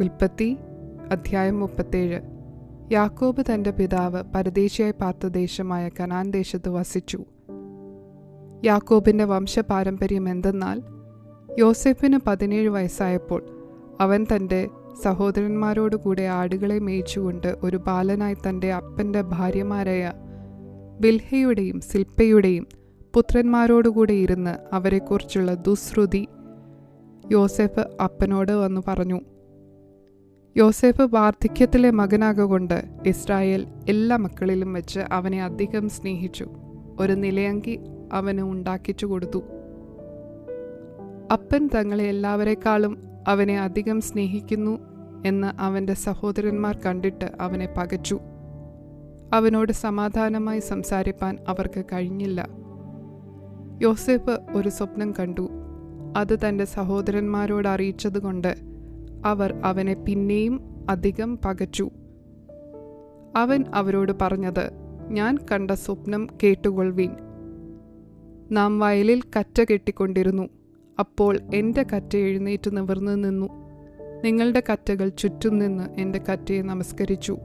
ഉൽപ്പത്തി അധ്യായം 37. യാക്കോബ് തൻ്റെ പിതാവ് പരദേശിയായി പാർത്ത ദേശമായ കനാൻ ദേശത്ത് വസിച്ചു. യാക്കോബിൻ്റെ വംശപാരമ്പര്യം എന്തെന്നാൽ, യോസേഫിന് 17 വയസ്സായപ്പോൾ അവൻ തൻ്റെ സഹോദരന്മാരോടുകൂടെ ആടുകളെ മേയിച്ചുകൊണ്ട് ഒരു ബാലനായി തൻ്റെ അപ്പൻ്റെ ഭാര്യമാരായ ബിൽഹയുടെയും സിൽപ്പയുടെയും പുത്രന്മാരോടുകൂടെ ഇരുന്ന് അവരെക്കുറിച്ചുള്ള ദുശ്രുതി യോസേഫ് അപ്പനോട് വന്നു പറഞ്ഞു. യോസേഫ് വാർദ്ധക്യത്തിലെ മകനാകൊണ്ട് ഇസ്രായേൽ എല്ലാ മക്കളിലും വെച്ച് അവനെ അധികം സ്നേഹിച്ചു. ഒരു നിലയങ്കി അവന് ഉണ്ടാക്കിച്ചു കൊടുത്തു. അപ്പൻ തങ്ങളെ എല്ലാവരെക്കാളും അവനെ അധികം സ്നേഹിക്കുന്നു എന്ന് അവൻ്റെ സഹോദരന്മാർ കണ്ടിട്ട് അവനെ പകച്ചു. അവനോട് സമാധാനമായി സംസാരിപ്പാൻ അവർക്ക് കഴിഞ്ഞില്ല. യോസേഫ് ഒരു സ്വപ്നം കണ്ടു. അത് തൻ്റെ സഹോദരന്മാരോട് അറിയിച്ചതുകൊണ്ട് അവർ അവനെ പിന്നെയും അധികം പകച്ചു. അവൻ അവരോട് പറഞ്ഞത്, ഞാൻ കണ്ട സ്വപ്നം കേട്ടുകൊള്ളുവീൻ. നാം വയലിൽ കറ്റ കെട്ടിക്കൊണ്ടിരുന്നു. അപ്പോൾ എൻ്റെ കറ്റ എഴുന്നേറ്റ് നിവർന്നു നിന്നു. നിങ്ങളുടെ കറ്റകൾ ചുറ്റും നിന്ന് എൻ്റെ കറ്റയെ നമസ്കരിച്ചു.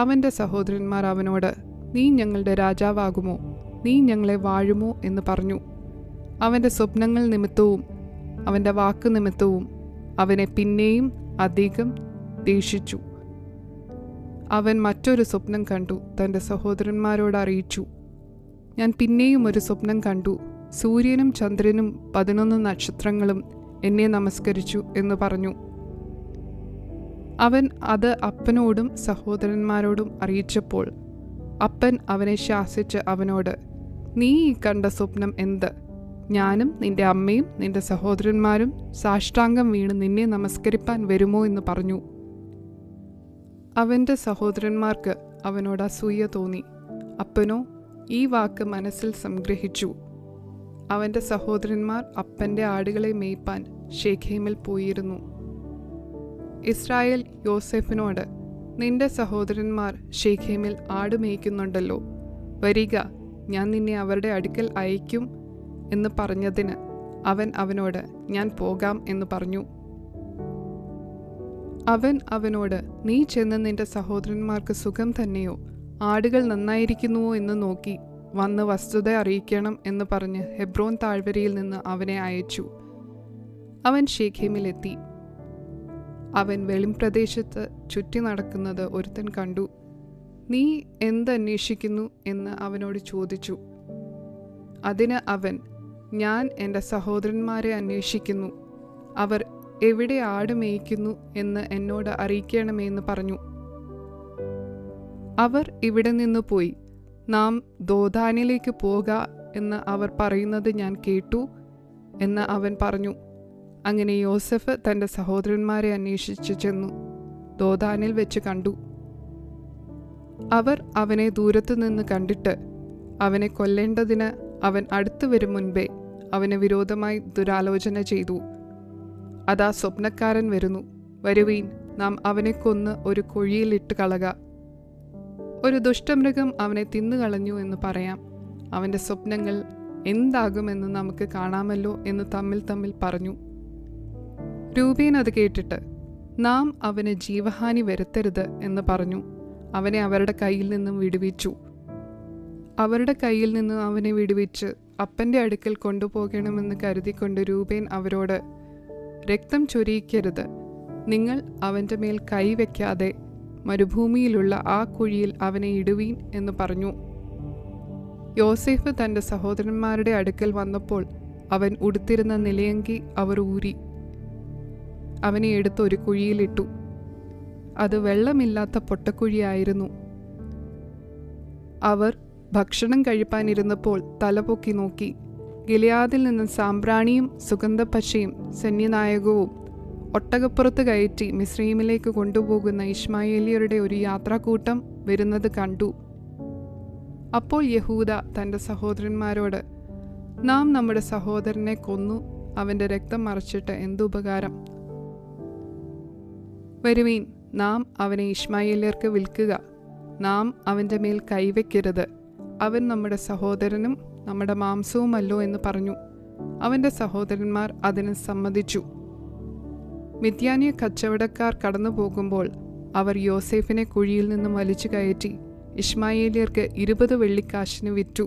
അവൻ്റെ സഹോദരന്മാർ അവനോട്, നീ ഞങ്ങളുടെ രാജാവാകുമോ? നീ ഞങ്ങളെ വാഴുമോ എന്ന് പറഞ്ഞു. അവൻ്റെ സ്വപ്നങ്ങൾ നിമിത്തവും അവൻ്റെ വാക്ക് നിമിത്തവും അവനെ പിന്നെയും അധികം ദേഷിച്ചു. അവൻ മറ്റൊരു സ്വപ്നം കണ്ടു തൻ്റെ സഹോദരന്മാരോട് അറിയിച്ചു. ഞാൻ പിന്നെയും ഒരു സ്വപ്നം കണ്ടു. സൂര്യനും ചന്ദ്രനും 11 നക്ഷത്രങ്ങളും എന്നെ നമസ്കരിച്ചു എന്ന് പറഞ്ഞു. അവൻ അത് അപ്പനോടും സഹോദരന്മാരോടും അറിയിച്ചപ്പോൾ അപ്പൻ അവനെ ശാസിച്ച് അവനോട്, നീ ഈ കണ്ട സ്വപ്നം എന്ത്? ഞാനും നിന്റെ അമ്മയും നിന്റെ സഹോദരന്മാരും സാഷ്ടാംഗം വീണ് നിന്നെ നമസ്കരിപ്പാൻ വരുമോ എന്ന് പറഞ്ഞു. അവൻ്റെ സഹോദരന്മാർക്ക് അവനോട് അസൂയ തോന്നി. അപ്പനോ ഈ വാക്ക് മനസ്സിൽ സംഗ്രഹിച്ചു. അവൻ്റെ സഹോദരന്മാർ അപ്പൻ്റെ ആടുകളെ മേയ്പ്പാൻ ശേഖേമിൽ പോയിരുന്നു. ഇസ്രായേൽ യോസേഫിനോട്, നിന്റെ സഹോദരന്മാർ ശേഖേമിൽ ആട് മേയ്ക്കുന്നുണ്ടല്ലോ, വരിക, ഞാൻ നിന്നെ അവരുടെ അടുക്കൽ അയക്കും എന്ന് പറഞ്ഞതിന് അവൻ അവനോട്, ഞാൻ പോകാം എന്ന് പറഞ്ഞു. അവൻ അവനോട്, നീ ചെന്ന് നിന്റെ സഹോദരന്മാർക്ക് സുഖം തന്നെയോ, ആടുകൾ നന്നായിരിക്കുന്നുവോ എന്ന് നോക്കി വന്ന് വസ്തുത അറിയിക്കണം എന്ന് പറഞ്ഞ് ഹെബ്രോൻ താഴ്വരയിൽ നിന്ന് അവനെ അയച്ചു. അവൻ ശേഖേമിലെത്തി. അവൻ വെളിംപ്രദേശത്ത് ചുറ്റി നടക്കുന്നത് ഒരുത്തൻ കണ്ടു. നീ എന്തന്വേഷിക്കുന്നു എന്ന് അവനോട് ചോദിച്ചു. അതിന് അവൻ, ഞാൻ എൻ്റെ സഹോദരന്മാരെ അന്വേഷിക്കുന്നു. അവർ എവിടെ ആട് മേയ്ക്കുന്നു എന്ന് എന്നോട് അറിയിക്കണമെന്ന് പറഞ്ഞു. അവർ ഇവിടെ നിന്ന് പോയി, നാം ദോഥാനിലേക്ക് പോക എന്ന് അവർ പറയുന്നത് ഞാൻ കേട്ടു എന്ന് അവൻ പറഞ്ഞു. അങ്ങനെ യോസഫ് തൻ്റെ സഹോദരന്മാരെ അന്വേഷിച്ചു ചെന്നു ദോഥാനിൽ വെച്ച് കണ്ടു. അവർ അവനെ ദൂരത്തു നിന്ന് കണ്ടിട്ട് അവനെ കൊല്ലേണ്ടതിന് അവൻ അടുത്തു വരും മുൻപേ അവന് വിരോധമായി ദുരാലോചന ചെയ്തു. അതാ സ്വപ്നക്കാരൻ വരുന്നു, വരുവീൻ, നാം അവനെ കൊന്ന് ഒരു കുഴിയിൽ ഇട്ട് കളക. ഒരു ദുഷ്ടമൃഗം അവനെ തിന്നുകളഞ്ഞു എന്ന് പറയാം. അവൻ്റെ സ്വപ്നങ്ങൾ എന്താകുമെന്ന് നമുക്ക് കാണാമല്ലോ എന്ന് തമ്മിൽ പറഞ്ഞു. രൂബേൻ അത് കേട്ടിട്ട്, നാം അവന് ജീവഹാനി വരുത്തരുത് എന്ന് പറഞ്ഞു. അവനെ അവരുടെ കയ്യിൽ നിന്നും വിടുവിച്ചു. അവരുടെ കയ്യിൽ നിന്ന് അവനെ വിടുവിച്ച് അപ്പൻ്റെ അടുക്കൽ കൊണ്ടുപോകണമെന്ന് കരുതിക്കൊണ്ട് രൂബേൻ അവരോട്, രക്തം ചൊരിയിക്കരുത്, നിങ്ങൾ അവൻ്റെ മേൽ കൈവയ്ക്കാതെ മരുഭൂമിയിലുള്ള ആ കുഴിയിൽ അവനെ ഇടുവീൻ എന്ന് പറഞ്ഞു. യോസേഫ് തൻ്റെ സഹോദരന്മാരുടെ അടുക്കൽ വന്നപ്പോൾ അവൻ ഉടുത്തിരുന്ന നിലയങ്കി അവർ ഊരി അവനെ എടുത്ത് ഒരു കുഴിയിലിട്ടു. അത് വെള്ളമില്ലാത്ത പൊട്ടക്കുഴിയായിരുന്നു. അവർ ഭക്ഷണം കഴിപ്പാനിരുന്നപ്പോൾ തലപൊക്കി നോക്കി. ഗിലെയാദിൽ നിന്ന് സാമ്പ്രാണിയും സുഗന്ധപ്പശയും സൈന്യനായകവും ഒട്ടകപ്പുറത്ത് കയറ്റി മിസ്രയീമിലേക്ക് കൊണ്ടുപോകുന്ന ഇശ്മായേലിയരുടെ ഒരു യാത്രാക്കൂട്ടം വരുന്നത് കണ്ടു. അപ്പോൾ യഹൂദ തൻ്റെ സഹോദരന്മാരോട്, നാം നമ്മുടെ സഹോദരനെ കൊന്നു അവൻ്റെ രക്തം മറച്ചിട്ട് എന്തുപകാരം? വരുവീൻ, നാം അവനെ ഇശ്മായേല്യർക്ക് വിൽക്കുക. നാം അവൻ്റെ മേൽ കൈവയ്ക്കരുത്. അവൻ നമ്മുടെ സഹോദരനും നമ്മുടെ മാംസവുമല്ലോ എന്ന് പറഞ്ഞു. അവൻ്റെ സഹോദരന്മാർ അതിന് സമ്മതിച്ചു. മിദ്യാന്യ കച്ചവടക്കാർ കടന്നു പോകുമ്പോൾ അവർ യോസേഫിനെ കുഴിയിൽ നിന്നും വലിച്ചു കയറ്റി ഇശ്മായേലിയർക്ക് 20 വെള്ളിക്കാശിന് വിറ്റു.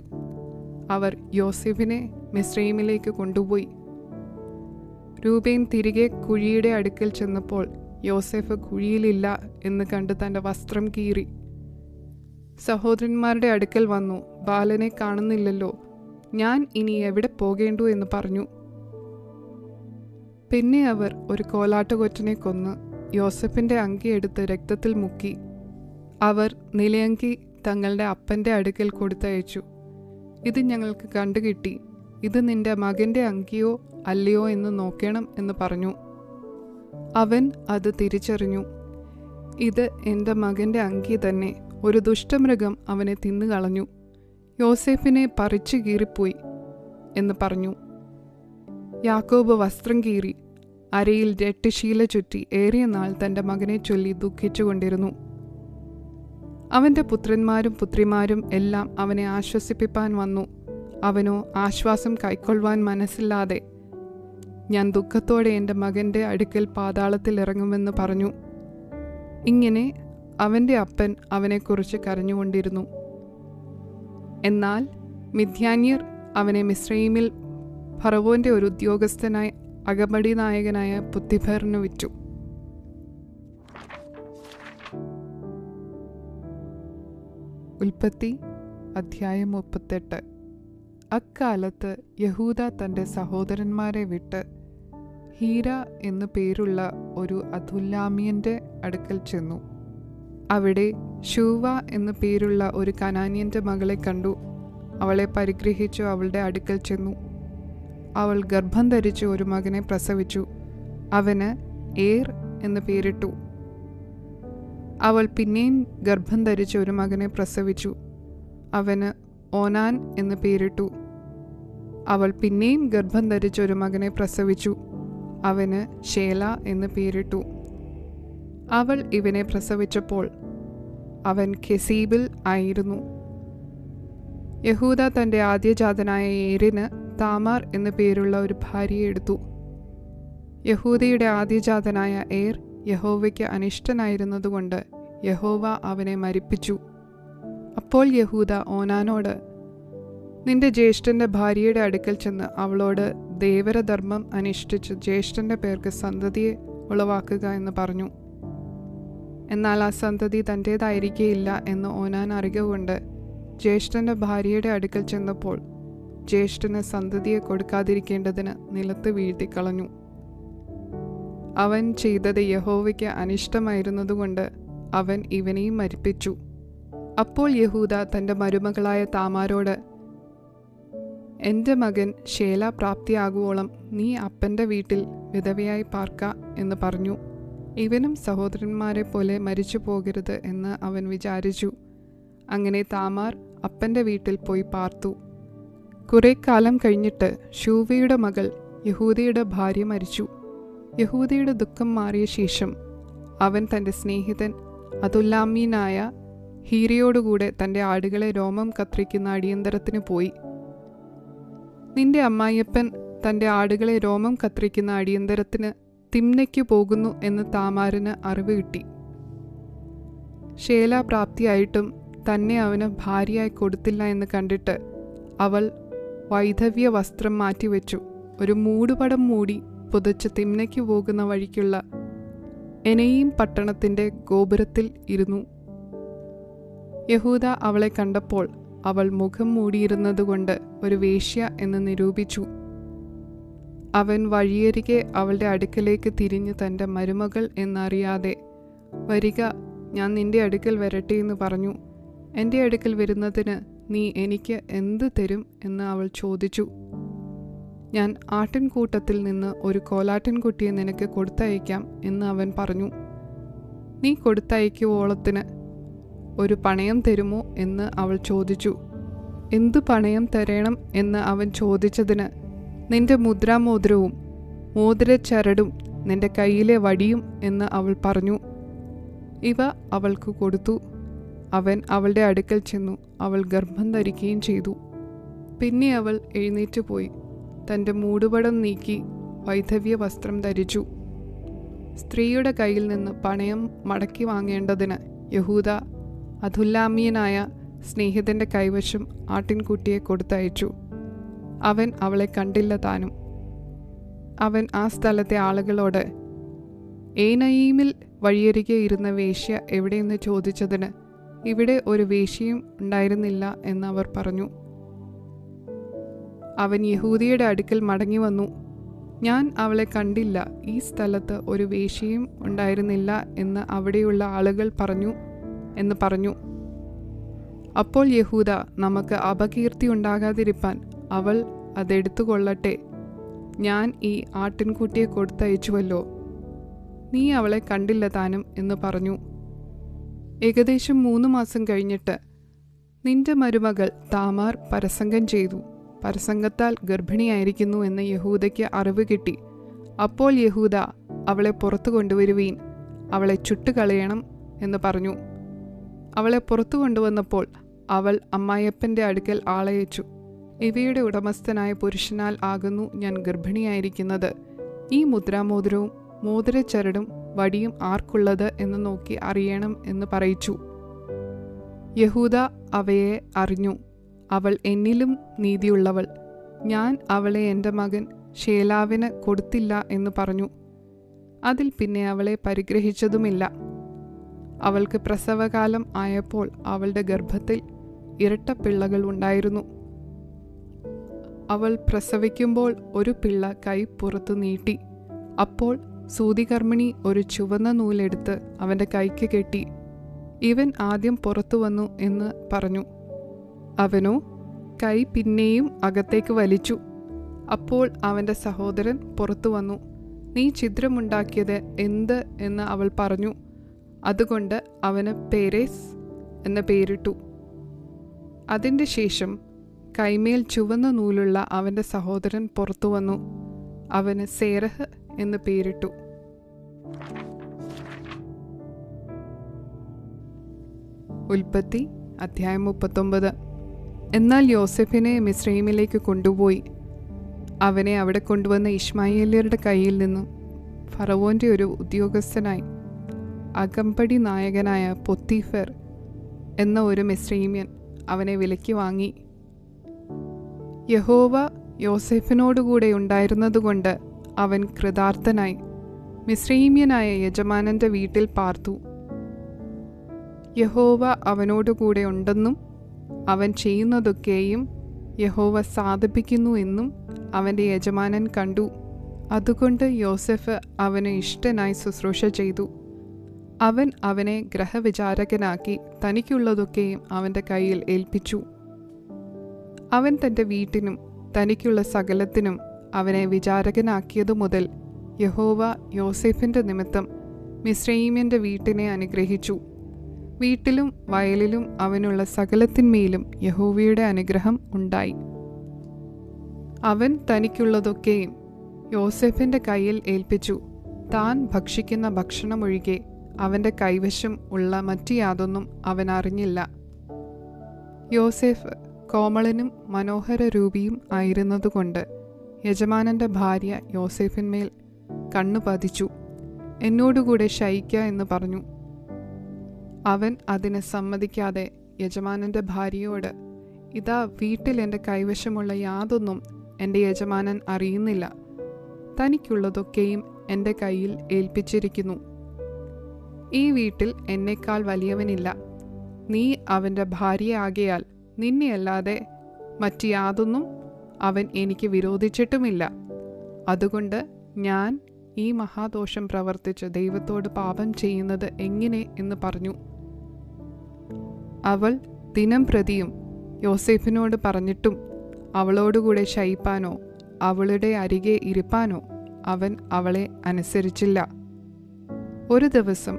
അവർ യോസേഫിനെ മിസ്രയീമിലേക്ക് കൊണ്ടുപോയി. രൂബേൻ തിരികെ കുഴിയുടെ അടുക്കൽ ചെന്നപ്പോൾ യോസേഫ് കുഴിയിലില്ല എന്ന് കണ്ട് തൻ്റെ വസ്ത്രം കീറി. സഹോദരന്മാരുടെ അടുക്കൽ വന്നു, ബാലനെ കാണുന്നില്ലല്ലോ, ഞാൻ ഇനി എവിടെ പോകേണ്ടു എന്ന് പറഞ്ഞു. പിന്നെ അവർ ഒരു കോലാട്ടുകൊറ്റനെ കൊന്ന് യോസെഫിൻ്റെ അങ്കി എടുത്ത് രക്തത്തിൽ മുക്കി. അവർ നിലയങ്കി തങ്ങളുടെ അപ്പൻ്റെ അടുക്കൽ കൊടുത്തയച്ചു. ഇത് ഞങ്ങൾക്ക് കണ്ടുകിട്ടി, ഇത് നിന്റെ മകൻ്റെ അങ്കിയോ അല്ലയോ എന്ന് നോക്കണം എന്ന് പറഞ്ഞു. അവൻ അത് തിരിച്ചറിഞ്ഞു. ഇത് എൻ്റെ മകൻ്റെ അങ്കി തന്നെ, ഒരു ദുഷ്ടമൃഗം അവനെ തിന്നുകളഞ്ഞു, യോസേഫിനെ പറിച്ചു കീറിപ്പോയി എന്ന് പറഞ്ഞു. യാക്കോബ് വസ്ത്രം കീറി അരയിൽ 8 ശീല ചുറ്റി ഏറിയ നാൾ തൻ്റെ മകനെ ചൊല്ലി ദുഃഖിച്ചുകൊണ്ടിരുന്നു. അവൻ്റെ പുത്രന്മാരും പുത്രിമാരും എല്ലാം അവനെ ആശ്വസിപ്പിപ്പാൻ വന്നു. അവനോ ആശ്വാസം കൈക്കൊള്ളുവാൻ മനസ്സില്ലാതെ, ഞാൻ ദുഃഖത്തോടെ എൻ്റെ മകൻ്റെ അടുക്കൽ പാതാളത്തിൽ ഇറങ്ങുമെന്ന് പറഞ്ഞു. ഇങ്ങനെ അവൻ്റെ അപ്പൻ അവനെക്കുറിച്ച് കരഞ്ഞുകൊണ്ടിരുന്നു. എന്നാൽ മിദ്യാന്യർ അവനെ മിസ്രയീമിൽ ഫറവോൻ്റെ ഒരു ഉദ്യോഗസ്ഥനായി അകമ്പടി നായകനായ പുത്തിഫറിന് വിറ്റു. ഉൽപ്പത്തി അധ്യായം 38. അക്കാലത്ത് യഹൂദ തൻ്റെ സഹോദരന്മാരെ വിട്ട് ഹീര എന്നു പേരുള്ള ഒരു അദുല്ലാമ്യൻ്റെ അടുക്കൽ ചെന്നു. അവിടെ ശൂവ എന്നു പേരുള്ള ഒരു കനാന്യൻ്റെ മകളെ കണ്ടു. അവളെ പരിഗ്രഹിച്ചു അവളുടെ അടുക്കൽ ചെന്നു. അവൾ ഗർഭം ധരിച്ച് ഒരു മകനെ പ്രസവിച്ചു. അവന് ഏർ എന്ന് പേരിട്ടു. അവൾ പിന്നെയും ഗർഭം ധരിച്ച് ഒരു മകനെ പ്രസവിച്ചു. അവന് ഓനാൻ എന്ന് പേരിട്ടു. അവൾ പിന്നെയും ഗർഭം ധരിച്ച് ഒരു മകനെ പ്രസവിച്ചു. അവന് ശേല എന്ന് പേരിട്ടു. അവൾ ഇവനെ പ്രസവിച്ചപ്പോൾ അവൻ കെസീബിൽ ആയിരുന്നു. യഹൂദ തൻ്റെ ആദ്യജാതനായ ഏരിന് താമാർ എന്നു പേരുള്ള ഒരു ഭാര്യയെ എടുത്തു. യഹൂദയുടെ ആദ്യജാതനായ ഏർ യഹോവയ്ക്ക് അനിഷ്ടനായിരുന്നതുകൊണ്ട് യഹോവ അവനെ മരിപ്പിച്ചു. അപ്പോൾ യഹൂദ ഓനാനോട്, നിന്റെ ജ്യേഷ്ഠൻ്റെ ഭാര്യയുടെ അടുക്കൽ ചെന്ന് അവളോട് ദേവരധർമ്മം അനുഷ്ഠിച്ച് ജ്യേഷ്ഠൻ്റെ പേർക്ക് സന്തതിയെ ഉളവാക്കുക എന്ന് പറഞ്ഞു. എന്നാൽ ആ സന്തതി തൻ്റേതായിരിക്കേയില്ല എന്ന് ഓനാൻ അറിയുകൊണ്ട് ജ്യേഷ്ഠൻ്റെ ഭാര്യയുടെ അടുക്കൽ ചെന്നപ്പോൾ ജ്യേഷ്ഠന് സന്തതിയെ കൊടുക്കാതിരിക്കേണ്ടതിന് നിലത്ത് വീഴ്ത്തിക്കളഞ്ഞു. അവൻ ചെയ്തത് യഹോവയ്ക്ക് അനിഷ്ടമായിരുന്നതുകൊണ്ട് അവൻ ഇവനെയും മരിപ്പിച്ചു. അപ്പോൾ യഹൂദ തൻ്റെ മരുമകളായ താമാരോട്, എൻ്റെ മകൻ ശേല പ്രാപ്തിയാകുവോളം നീ അപ്പൻ്റെ വീട്ടിൽ വിധവയായി പാർക്ക എന്ന് പറഞ്ഞു. ഇവനും സഹോദരന്മാരെ പോലെ മരിച്ചു പോകരുത് എന്ന് അവൻ വിചാരിച്ചു. അങ്ങനെ താമാർ അപ്പൻ്റെ വീട്ടിൽ പോയി പാർത്തു. കുറെ കാലം കഴിഞ്ഞിട്ട് ശൂവയുടെ മകൾ യഹൂദയുടെ ഭാര്യ മരിച്ചു. യഹൂദയുടെ ദുഃഖം മാറിയ ശേഷം അവൻ തൻ്റെ സ്നേഹിതൻ അദുല്ലാമീനായ ഹീരയോടുകൂടെ തൻ്റെ ആടുകളെ രോമം കത്രിക്കുന്ന അടിയന്തരത്തിന് പോയി. നിന്റെ അമ്മായിയപ്പൻ തൻ്റെ ആടുകളെ രോമം കത്രിക്കുന്ന അടിയന്തരത്തിന് തിമ്നയ്ക്ക് പോകുന്നു എന്ന് താമാറിന് അറിവ് കിട്ടി. ശേല പ്രാപ്തിയായിട്ടും തന്നെ അവന് ഭാര്യയായി കൊടുത്തില്ല എന്ന് കണ്ടിട്ട് അവൾ വൈധവ്യ വസ്ത്രം മാറ്റിവെച്ചു ഒരു മൂടുപടം മൂടി പുതച്ച് തിമ്നയ്ക്ക് പോകുന്ന വഴിക്കുള്ള എനയീം പട്ടണത്തിൻ്റെ ഗോപുരത്തിൽ ഇരുന്നു. യഹൂദ അവളെ കണ്ടപ്പോൾ അവൾ മുഖം മൂടിയിരുന്നതുകൊണ്ട് ഒരു വേശ്യ എന്ന് നിരൂപിച്ചു. അവൻ വഴിയരികെ അവളുടെ അടുക്കലേക്ക് തിരിഞ്ഞ് തൻ്റെ മരുമകൾ എന്നറിയാതെ, വരിക, ഞാൻ നിന്റെ അടുക്കൽ വരട്ടെ എന്ന് പറഞ്ഞു. എൻ്റെ അടുക്കൽ വരുന്നതിന് നീ എനിക്ക് എന്ത് തരും എന്ന് അവൾ ചോദിച്ചു. ഞാൻ ആട്ടിൻകൂട്ടത്തിൽ നിന്ന് ഒരു കോലാട്ടിൻകുട്ടിയെ നിനക്ക് കൊടുത്തയക്കാം എന്ന് അവൻ പറഞ്ഞു. നീ കൊടുത്തയക്കുവോളത്തിന് ഒരു പണയം തരുമോ എന്ന് അവൾ ചോദിച്ചു. എന്തു പണയം തരണം എന്ന് അവൻ ചോദിച്ചതിന്, നിന്റെ മുദ്രാമോതിരവും മോതിരച്ചരടും നിന്റെ കയ്യിലെ വടിയും എന്ന് അവൾ പറഞ്ഞു. ഇവ അവൾക്ക് കൊടുത്തു. അവൻ അവളുടെ അടുക്കൽ ചെന്നു. അവൾ ഗർഭം ധരിക്കുകയും ചെയ്തു. പിന്നെ അവൾ എഴുന്നേറ്റ് പോയി തൻ്റെ മൂടുപടം നീക്കി വൈധവ്യ വസ്ത്രം ധരിച്ചു. സ്ത്രീയുടെ കയ്യിൽ നിന്ന് പണയം മടക്കി വാങ്ങേണ്ടതിന് യഹൂദ അദുല്ലാമ്യനായ സ്നേഹിതന്റെ കൈവശം ആട്ടിൻകുട്ടിയെ കൊടുത്തയച്ചു. അവൻ അവളെ കണ്ടില്ല താനും. അവൻ ആ സ്ഥലത്തെ ആളുകളോട്, ഏനയീമിൽ വഴിയരികെ ഇരുന്ന വേശ്യ എവിടെയെന്ന് ചോദിച്ചതിന്, ഇവിടെ ഒരു വേശ്യയും ഉണ്ടായിരുന്നില്ല എന്ന് അവർ പറഞ്ഞു. അവൻ യഹൂദിയുടെ അടുക്കൽ മടങ്ങി വന്നു. ഞാൻ അവളെ കണ്ടില്ല, ഈ സ്ഥലത്ത് ഒരു വേശ്യയും ഉണ്ടായിരുന്നില്ല എന്ന് അവിടെയുള്ള ആളുകൾ പറഞ്ഞു എന്ന് പറഞ്ഞു. അപ്പോൾ യഹൂദ, നമുക്ക് അപകീർത്തി ഉണ്ടാകാതിരിപ്പാൻ അവൾ അതെടുത്തുകൊള്ളട്ടെ, ഞാൻ ഈ ആട്ടിൻകുട്ടിയെ കൊടുത്തയച്ചുവല്ലോ, നീ അവളെ കണ്ടില്ല താനും എന്ന് പറഞ്ഞു. ഏകദേശം 3 മാസം കഴിഞ്ഞിട്ട് നിന്റെ മരുമകൾ താമാർ പരസംഗം ചെയ്തു, പരസംഗത്താൽ ഗർഭിണിയായിരിക്കുന്നു എന്ന് യഹൂദയ്ക്ക് അറിവ് കിട്ടി. അപ്പോൾ യഹൂദ, അവളെ പുറത്തു കൊണ്ടുവരുവീൻ, അവളെ ചുട്ടുകളയണം എന്ന് പറഞ്ഞു. അവളെ പുറത്തു കൊണ്ടുവന്നപ്പോൾ അവൾ അമ്മായപ്പൻ്റെ അടുക്കൽ ആളയച്ചു. ഇവയുടെ ഉടമസ്ഥനായ പുരുഷനാൽ ആകുന്നു ഞാൻ ഗർഭിണിയായിരിക്കുന്നത്. ഈ മുദ്രാമോതിരവും മോതിരച്ചരടും വടിയും ആർക്കുള്ളത് എന്ന് നോക്കി അറിയണം എന്ന് പറയിച്ചു. യഹൂദ അവയെ അറിഞ്ഞു. അവൾ എന്നിലും നീതിയുള്ളവൾ, ഞാൻ അവളെ എൻ്റെ മകൻ ശേലാവിന് കൊടുത്തില്ല എന്ന് പറഞ്ഞു. അതിൽ പിന്നെ അവളെ പരിഗ്രഹിച്ചതുമില്ല. അവൾക്ക് പ്രസവകാലം ആയപ്പോൾ അവളുടെ ഗർഭത്തിൽ ഇരട്ടപ്പിള്ളകൾ ഉണ്ടായിരുന്നു. അവൾ പ്രസവിക്കുമ്പോൾ ഒരു പിള്ള കൈ പുറത്തു നീട്ടി. അപ്പോൾ സൂതികർമ്മിണി ഒരു ചുവന്ന നൂലെടുത്ത് അവൻ്റെ കൈക്ക് കെട്ടി, ഇവൻ ആദ്യം പുറത്തു വന്നു എന്ന് പറഞ്ഞു. അവനോ കൈ പിന്നെയും അകത്തേക്ക് വലിച്ചു. അപ്പോൾ അവൻ്റെ സഹോദരൻ പുറത്തു വന്നു. നീ ഛിദ്രമുണ്ടാക്കിയത് എന്ത് എന്ന് അവൾ പറഞ്ഞു. അതുകൊണ്ട് അവന് പേരേസ് എന്ന പേരിട്ടു. അതിൻ്റെ ശേഷം കൈമേൽ ചുവന്ന നൂലുള്ള അവൻ്റെ സഹോദരൻ പുറത്തു വന്നു. അവന് സേരഹ് എന്ന് പേരിട്ടു. ഉൽപ്പത്തി അധ്യായം 39. എന്നാൽ യോസെഫിനെ മിസ്രയീമിലേക്ക് കൊണ്ടുപോയി. അവനെ അവിടെ കൊണ്ടുവന്ന ഇശ്മായേല്യരുടെ കയ്യിൽ നിന്നും ഫറവോൻ്റെ ഒരു ഉദ്യോഗസ്ഥനായി അകമ്പടി നായകനായ പൊത്തീഫർ എന്ന ഒരു മിസ്രയീമ്യൻ അവനെ വിലയ്ക്ക് വാങ്ങി. യഹോവ യോസെഫിനോടുകൂടെ ഉണ്ടായിരുന്നതുകൊണ്ട് അവൻ കൃതാർത്ഥനായി മിസ്രയീമ്യനായ യജമാനന്റെ വീട്ടിൽ പാർത്തു. യഹോവ അവനോടുകൂടെ ഉണ്ടെന്നും അവൻ ചെയ്യുന്നതൊക്കെയും യഹോവ സാധിപ്പിക്കുന്നു എന്നും അവൻ്റെ യജമാനൻ കണ്ടു. അതുകൊണ്ട് യോസെഫ് അവന് ഇഷ്ടനായി ശുശ്രൂഷ ചെയ്തു. അവൻ അവനെ ഗ്രഹവിചാരകനാക്കി തനിക്കുള്ളതൊക്കെയും അവൻ്റെ കയ്യിൽ ഏൽപ്പിച്ചു. അവൻ തൻ്റെ വീട്ടിനും തനിക്കുള്ള സകലത്തിനും അവനെ വിചാരകനാക്കിയതു മുതൽ യഹോവ യോസെഫിൻ്റെ നിമിത്തം മിസ്രയീമ്യൻ്റെ വീട്ടിനെ അനുഗ്രഹിച്ചു. വീട്ടിലും വയലിലും അവനുള്ള സകലത്തിന്മേലും യഹോവയുടെ അനുഗ്രഹം ഉണ്ടായി. അവൻ തനിക്കുള്ളതൊക്കെയും യോസെഫിൻ്റെ കയ്യിൽ ഏൽപ്പിച്ചു. താൻ ഭക്ഷിക്കുന്ന ഭക്ഷണമൊഴികെ അവൻ്റെ കൈവശം ഉള്ള മറ്റു യാതൊന്നും അവൻ അറിഞ്ഞില്ല. യോസെഫ് കോമളനും മനോഹരരൂപിയും ആയിരുന്നതുകൊണ്ട് യജമാനൻ്റെ ഭാര്യ യോസെഫിന്മേൽ കണ്ണു പതിച്ചു. എന്നോടുകൂടെ ശയിക്ക എന്ന് പറഞ്ഞു. അവൻ അതിന് സമ്മതിക്കാതെ യജമാനൻ്റെ ഭാര്യയോട്, ഇതാ വീട്ടിൽ എൻ്റെ കൈവശമുള്ള യാതൊന്നും എൻ്റെ യജമാനൻ അറിയുന്നില്ല. തനിക്കുള്ളതൊക്കെയും എൻ്റെ കയ്യിൽ ഏൽപ്പിച്ചിരിക്കുന്നു. ഈ വീട്ടിൽ എന്നേക്കാൾ വലിയവനില്ല. നീ അവൻ്റെ ഭാര്യയാകയാൽ നിന്നെയല്ലാതെ മറ്റു യാതൊന്നും അവൻ എനിക്ക് വിരോധിച്ചിട്ടുമില്ല. അതുകൊണ്ട് ഞാൻ ഈ മഹാദോഷം പ്രവർത്തിച്ച് ദൈവത്തോട് പാപം ചെയ്യുന്നത് എങ്ങനെ എന്ന് പറഞ്ഞു. അവൾ ദിനം പ്രതിയും യോസെഫിനോട് പറഞ്ഞിട്ടും അവളോടുകൂടെ ശയിപ്പാനോ അവളുടെ അരികെ ഇരിപ്പാനോ അവൻ അവളെ അനുസരിച്ചില്ല. ഒരു ദിവസം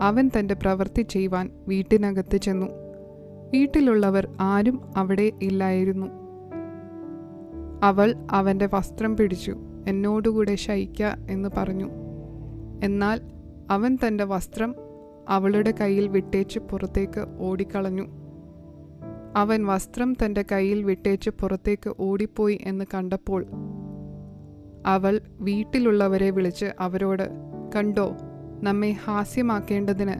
അവൻ തൻ്റെ പ്രവൃത്തി ചെയ്യുവാൻ വീട്ടിനകത്ത് ചെന്നു. വീട്ടിലുള്ളവർ ആരും അവിടെ ഇല്ലായിരുന്നു. അവൾ അവൻ്റെ വസ്ത്രം പിടിച്ചു എന്നോടുകൂടെ ശയിക്ക എന്ന് പറഞ്ഞു. എന്നാൽ അവൻ തൻ്റെ വസ്ത്രം അവളുടെ കയ്യിൽ വിട്ടേച്ച് പുറത്തേക്ക് ഓടിക്കളഞ്ഞു. അവൻ വസ്ത്രം തൻ്റെ കയ്യിൽ വിട്ടേച്ച് പുറത്തേക്ക് ഓടിപ്പോയി എന്ന് കണ്ടപ്പോൾ അവൾ വീട്ടിലുള്ളവരെ വിളിച്ച് അവരോട്, കണ്ടോ, നമ്മെ ഹാസ്യമാക്കേണ്ടതിന്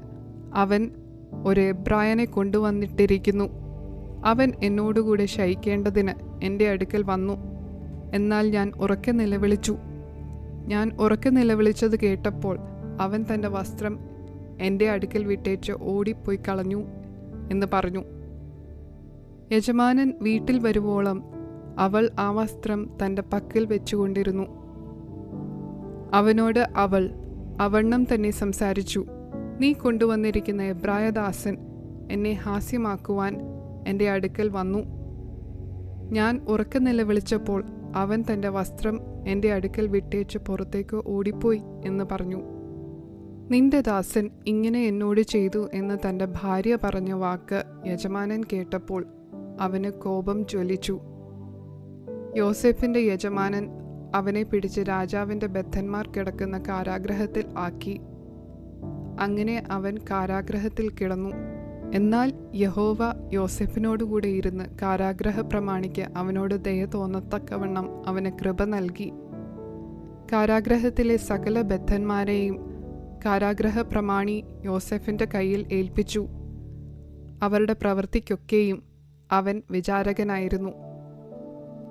അവൻ ഒരു എബ്രായനെ കൊണ്ടുവന്നിട്ടിരിക്കുന്നു. അവൻ എന്നോടുകൂടെ ശയിക്കേണ്ടതിന് എൻ്റെ അടുക്കൽ വന്നു. എന്നാൽ ഞാൻ ഉറക്കെ നിലവിളിച്ചു. ഞാൻ ഉറക്കെ നിലവിളിച്ചത് കേട്ടപ്പോൾ അവൻ തൻ്റെ വസ്ത്രം എൻ്റെ അടുക്കൽ വിട്ടേച്ച് ഓടിപ്പോയി കളഞ്ഞു എന്ന് പറഞ്ഞു. യജമാനൻ വീട്ടിൽ വരുവോളം അവൾ ആ വസ്ത്രം തൻ്റെ പക്കൽ വെച്ചുകൊണ്ടിരുന്നു. അവനോട് അവൾ അവണ്ണം തന്നെ സംസാരിച്ചു. നീ കൊണ്ടുവന്നിരിക്കുന്ന എബ്രായദാസൻ എന്നെ ഹാസ്യമാക്കുവാൻ എൻ്റെ അടുക്കൽ വന്നു. ഞാൻ ഉറക്കെ നിലവിളിച്ചപ്പോൾ അവൻ തൻ്റെ വസ്ത്രം എൻ്റെ അടുക്കൽ വിട്ടേച്ച് പുറത്തേക്ക് ഓടിപ്പോയി എന്ന് പറഞ്ഞു. നിന്റെ ദാസൻ ഇങ്ങനെ എന്നോട് ചെയ്തു എന്ന് തൻ്റെ ഭാര്യ പറഞ്ഞ വാക്ക് യജമാനൻ കേട്ടപ്പോൾ അവന് കോപം ജ്വലിച്ചു. യോസേഫിൻ്റെ യജമാനൻ അവനെ പിടിച്ച് രാജാവിൻ്റെ ബദ്ധന്മാർ കിടക്കുന്ന കാരാഗൃഹത്തിൽ ആക്കി. അങ്ങനെ അവൻ കാരാഗൃഹത്തിൽ കിടന്നു. എന്നാൽ യഹോവ യോസേഫിനോടുകൂടെ ഇരുന്ന് കാരാഗൃഹ പ്രമാണിക്ക് അവനോട് ദയ തോന്നത്തക്കവണ്ണം അവന് കൃപ നൽകി. കാരാഗൃഹത്തിലെ സകല ബദ്ധന്മാരെയും കാരാഗൃഹ പ്രമാണി യോസേഫിൻ്റെ കയ്യിൽ ഏൽപ്പിച്ചു. അവരുടെ പ്രവൃത്തിക്കൊക്കെയും അവൻ വിചാരകനായിരുന്നു.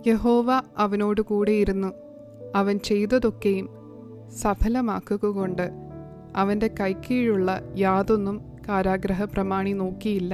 യഹോവ അവനോടുകൂടെ ഇരുന്നു അവൻ ചെയ്തതൊക്കെയും സഫലമാക്കുകകൊണ്ട് അവൻ്റെ കൈക്കീഴുള്ള യാതൊന്നും കാരാഗൃഹ പ്രമാണി നോക്കിയില്ല.